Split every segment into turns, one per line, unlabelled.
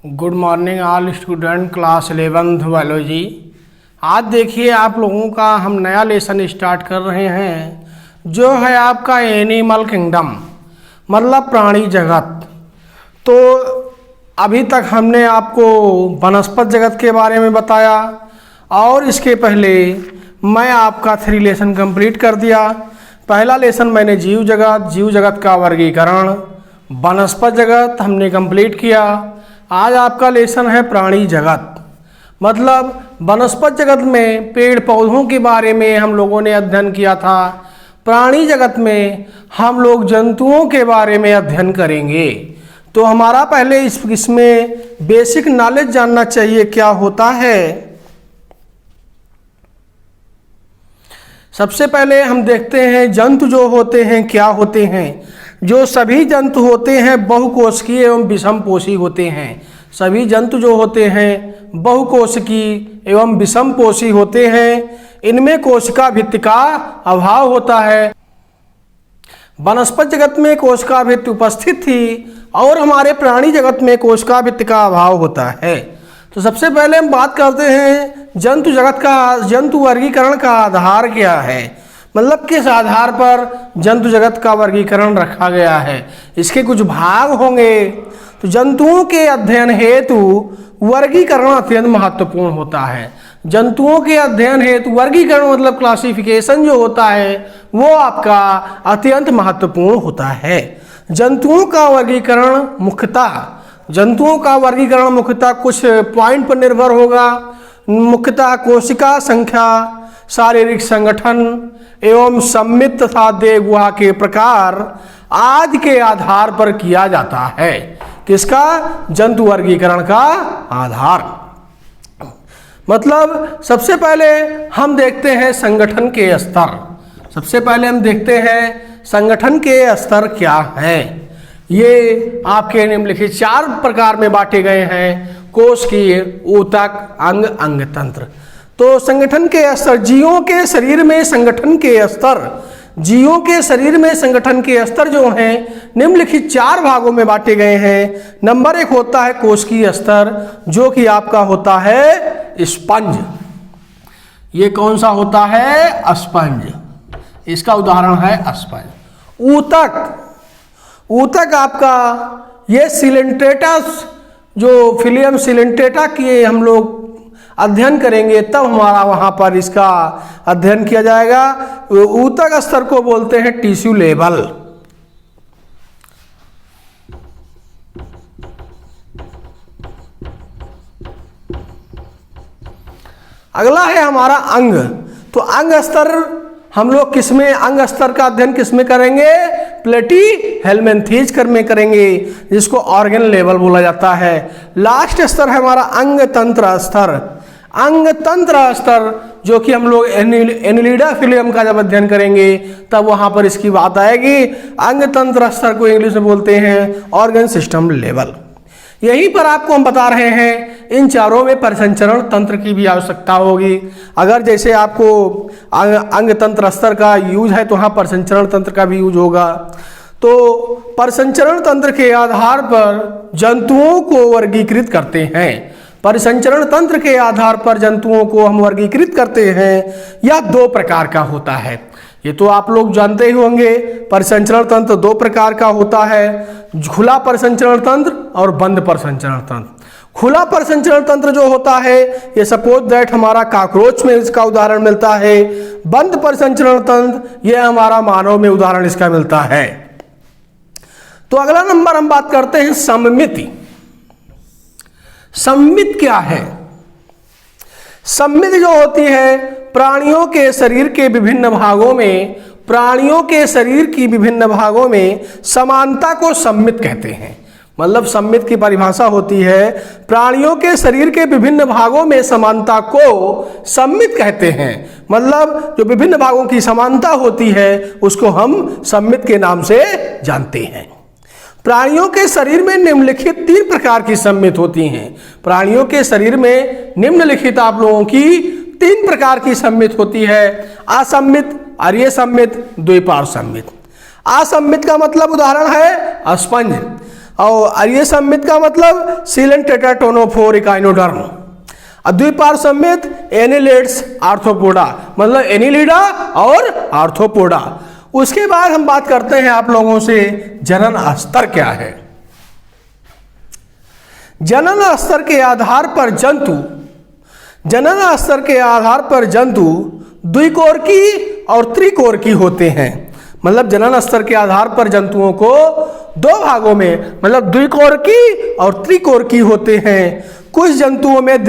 Good morning all student class 11th biology. आज देखिए आप लोगों का हम नया लेसन स्टार्ट कर रहे हैं जो है आपका एनिमल किंगडम मतलब प्राणी जगत। तो अभी तक हमने आपको वनस्पत जगत के बारे में बताया और इसके पहले मैं आपका 3 लेसन कंप्लीट कर दिया। पहला लेसन मैंने जीव जगत का वर्गीकरण, वनस्पत जगत हमने कंप्लीट किया। आज आपका लेसन है प्राणी जगत मतलब वनस्पत जगत में पेड़ पौधों के बारे में हम लोगों ने अध्ययन किया था। प्राणी जगत में हम लोग जंतुओं के बारे में अध्ययन करेंगे। तो हमारा पहले इसमें बेसिक नॉलेज जानना चाहिए क्या होता है। सबसे पहले हम देखते हैं जंतु जो होते हैं क्या होते हैं। जो सभी जंतु होते हैं बहुकोशिकीय एवं विषमपोषी होते हैं। सभी जंतु जो होते हैं बहुकोशिकीय एवं विषमपोषी होते हैं। इनमें कोशिका भित्ति का अभाव होता है। वनस्पत जगत में कोशिका भित्ति उपस्थित थी और हमारे प्राणी जगत में कोशिका भित्ति का अभाव होता है। तो सबसे पहले हम बात करते हैं जंतु जगत का। जंतु वर्गीकरण का आधार क्या है, मतलब किस आधार पर जंतु जगत का वर्गीकरण रखा गया है। इसके कुछ भाग होंगे। तो जंतुओं के अध्ययन हेतु वर्गीकरण अत्यंत महत्वपूर्ण होता है। जंतुओं के अध्ययन हेतु वर्गीकरण मतलब क्लासिफिकेशन जो होता है वो आपका अत्यंत महत्वपूर्ण होता है। जंतुओं का वर्गीकरण मुख्यतः कुछ पॉइंट पर निर्भर होगा। मुख्यतः कोशिका संख्या, शारीरिक संगठन एवं सम्मित तथा देह गुहा के प्रकार आदि के आधार पर किया जाता है। किसका? जंतु वर्गीकरण का आधार। मतलब सबसे पहले हम देखते हैं संगठन के स्तर। सबसे पहले हम देखते हैं संगठन के स्तर क्या हैं। ये आपके निम्नलिखित 4 प्रकार में बांटे गए हैं: कोशिकीय, ऊतक, अंग, अंग तंत्र। तो संगठन के स्तर, जीवों के शरीर में संगठन के स्तर जो हैं निम्नलिखित 4 भागों में बांटे गए हैं। नंबर 1 होता है कोशिकीय स्तर जो कि आपका होता है स्पंज। ये कौन सा होता है? स्पंज। इसका उदाहरण है स्पंज। ऊतक आपका ये सिलेंट्रेटस जो फिलियम सिलेंट्रेटा की हम लोग अध्ययन करेंगे तब हमारा वहाँ पर इसका अध्ययन किया जाएगा। ऊतक स्तर को बोलते हैं टिश्यू लेवल। अगला है हमारा अंग। तो अंग स्तर हम लोग अंग स्तर का अध्ययन किसमें करेंगे? प्लेटीहेल्मिन्थेज में करेंगे, जिसको ऑर्गन लेवल बोला जाता है। लास्ट स्तर है हमारा अंग तंत्र स्तर। अंग तंत्र स्तर जो कि हम लोग एनिलिडा फिलियम का जब अध्ययन करेंगे तब वहां पर इसकी बात आएगी। अंग तंत्र स्तर को इंग्लिश में बोलते हैं ऑर्गन सिस्टम लेवल। यहीं पर आपको हम बता रहे हैं इन चारों में परिसंचरण तंत्र की भी आवश्यकता होगी। अगर जैसे आपको अंग तंत्र स्तर का यूज है तो वहाँ परिसंचरण तंत्र का भी यूज होगा। तो परिसंचरण तंत्र के आधार पर जंतुओं को वर्गीकृत करते हैं। परिसंचरण तंत्र के आधार पर जंतुओं को हम वर्गीकृत करते हैं। यह 2 प्रकार का होता है। ये तो आप लोग जानते ही होंगे। परिसंचरण तंत्र 2 प्रकार का होता है: खुला परिसंचरण तंत्र और बंद परिसंचरण तंत्र। खुला परिसंचरण तंत्र जो होता है ये सपोज दैट हमारा कॉकरोच में इसका उदाहरण मिलता है। बंद परिसंचरण तंत्र ये हमारा मानव में उदाहरण इसका मिलता है। तो अगला नंबर हम बात करते हैं सम्मिति। सम्मित क्या है? सम्मिति जो होती है प्राणियों के शरीर की विभिन्न भागों में समानता को सम्मित कहते हैं। मतलब सम्मित की परिभाषा होती है प्राणियों के शरीर के विभिन्न भागों में समानता को सम्मित कहते हैं। मतलब जो विभिन्न भागों की समानता होती है उसको हम सम्मित के नाम से जानते हैं। प्राणियों के शरीर में निम्नलिखित 3 प्रकार की सम्मित होती हैं। प्राणियों के शरीर में निम्नलिखित आप लोगों की 3 प्रकार की सम्मित होती है: असम्मित, अर्य सम्मित, द्विपार्श्व सम्मित। असम्मित का मतलब उदाहरण है स्पंज। और ये सममित का मतलब सीलेंट टेट्राटोनोफोर इकाइनोडर्म। द्विपार्श्व सममित एनिलिड्स आर्थ्रोपोडा, मतलब एनिलिडा और आर्थ्रोपोडा। उसके बाद हम बात करते हैं आप लोगों से जनन स्तर क्या है। जनन स्तर के आधार पर जंतु द्विकोरकी और त्रिकोरकी होते हैं। मतलब जनन स्तर के आधार पर जंतुओं को दो भागों में, मतलब द्विकोरकी और त्रिकोरकी होते हैं। कुछ जंतुओं में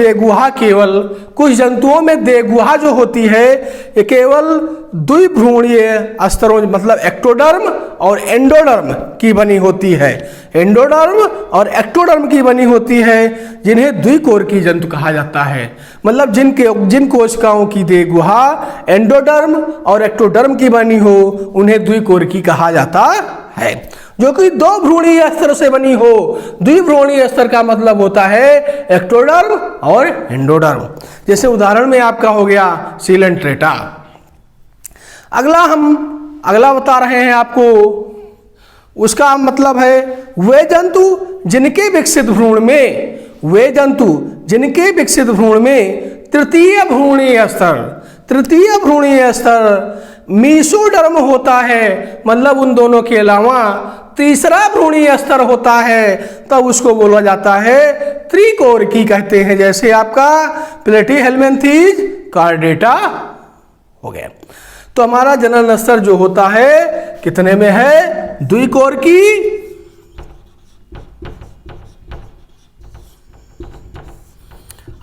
देहगुहा जो होती है ये केवल द्विभ्रूणीय स्तरों, मतलब एक्टोडर्म और एंडोडर्म की बनी होती है। एंडोडर्म और एक्टोडर्म की बनी होती है, जिन्हें द्विकोरकी जंतु कहा जाता है। मतलब जिन कोशिकाओं की देहगुहा एंडोडर्म और एक्टोडर्म की बनी हो उन्हें द्विकोरकी कहा जाता है। जो कि दो भ्रूणीय स्तर से बनी हो। द्विभ्रूणीय स्तर का मतलब होता है एक्टोडर्म और एंडोडर्म। जैसे उदाहरण में आपका हो गया सीलेंट्रेटा। अगला बता रहे हैं आपको, उसका मतलब है वे जंतु जिनके विकसित भ्रूण में तृतीय भ्रूणीय स्तर मीसोडर्म होता है, मतलब उन दोनों के अलावा तीसरा भ्रूणीय स्तर होता है, तब उसको बोला जाता है त्रिकोरकी कहते हैं। जैसे आपका प्लेटीहेल्मिन्थीज कार्डेटा हो गया। तो हमारा जनन स्तर जो होता है कितने में है? द्विकोरकी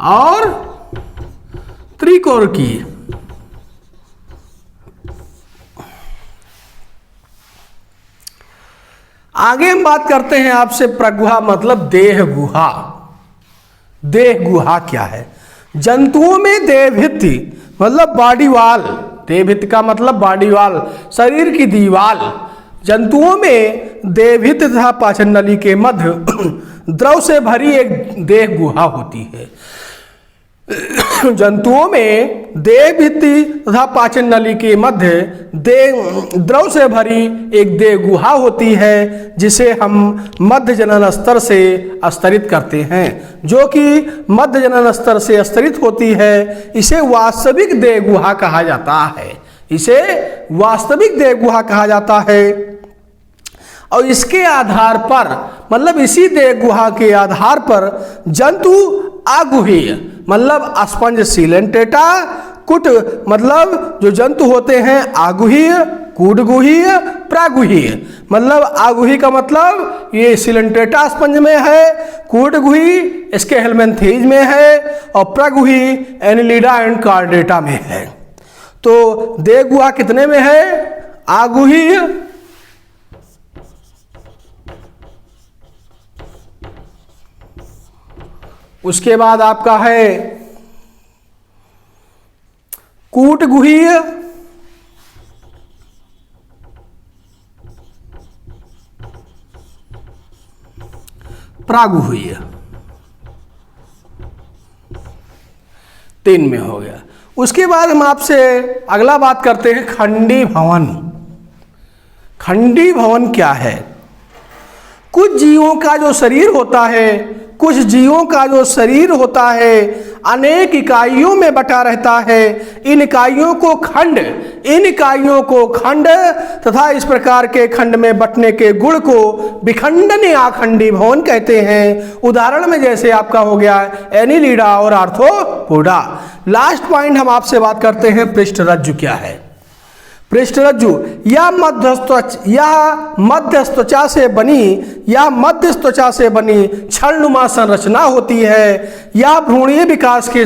और त्रिकोरकी। आगे हम बात करते हैं आपसे प्रगुहा, मतलब देह गुहा क्या है? जंतुओं में देहभित्ति मतलब बॉडी वॉल, देहभित्ति का मतलब बॉडी वॉल, शरीर की दीवाल। जंतुओं में देहभित्ति तथा पाचन नली के मध्य द्रव से भरी एक देह गुहा होती है। जंतुओं में देहभित्ति तथा पाचन नली के मध्य द्रव से भरी एक देह गुहा होती है, जिसे हम मध्य जनन स्तर से स्तरित करते हैं। जो कि मध्य जनन स्तर से स्तरित होती है, इसे वास्तविक देह गुहा कहा जाता है। और इसके आधार पर, मतलब इसी देह गुहा के आधार पर जंतु आगुहीय मतलब स्पंज सीलेंटेटा, कुट मतलब जो जंतु होते हैं आगुहीय, कूटगुहीय, प्रागुहीय। मतलब आगुही का मतलब ये सीलेंटेटा स्पंज में है, कूटगुही इसके हेल्मेंथीज में है, और प्रागुही एनिलिडा एंड कार्डेटा में है। तो देह गुहा कितने में है? आगुहीय, उसके बाद आपका है कूटगुहीय, प्रागुहीय, 3 में हो गया। उसके बाद हम आपसे अगला बात करते हैं खंडी भवन। खंडी भवन क्या है? कुछ जीवों का जो शरीर होता है अनेक इकाइयों में बटा रहता है। इन इकाइयों को खंड तथा इस प्रकार के खंड में बटने के गुण को विखंडन या खंडी भवन कहते हैं। उदाहरण में जैसे आपका हो गया एनिलिडा और आर्थ्रोपोडा। लास्ट पॉइंट हम आपसे बात करते हैं पृष्ठरज्जु क्या है। पृष्ठरज्जु यह मध्यस्थ त्वचा से बनी छलनुमा संरचना होती है। यह भ्रूणीय विकास के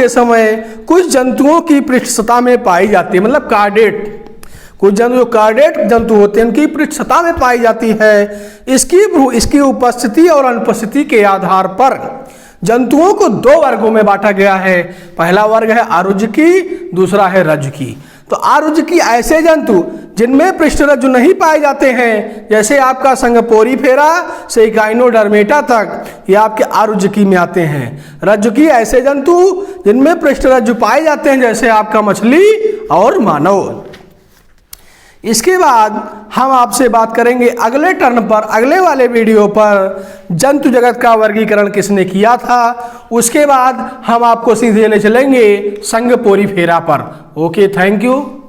समय कुछ जंतुओं की पृष्ठ सतह में पाई जाती है। मतलब कुछ कार्डेट जंतु होते हैं, उनकी पृष्ठ सतह में पाई जाती है। इसकी उपस्थिति और अनुपस्थिति के आधार पर जंतुओं को 2 वर्गों में बांटा गया है। पहला वर्ग है आरुज्जकी, दूसरा है रज्जुकी। तो आरुज्जकी ऐसे जंतु जिनमें पृष्ठरज्जु नहीं पाए जाते हैं, जैसे आपका संगपोरीफेरा से गाइनोडर्मेटा तक, ये आपके आरुज्जकी में आते हैं। रज्जुकी ऐसे जंतु जिनमें पृष्ठरज्जु पाए जाते हैं, जैसे आपका मछली और मानव। इसके बाद हम आपसे बात करेंगे अगले टर्न पर, अगले वाले वीडियो पर, जंतु जगत का वर्गीकरण किसने किया था। उसके बाद हम आपको सीधे ले चलेंगे संघ पोरीफेरा पर। Okay, thank you.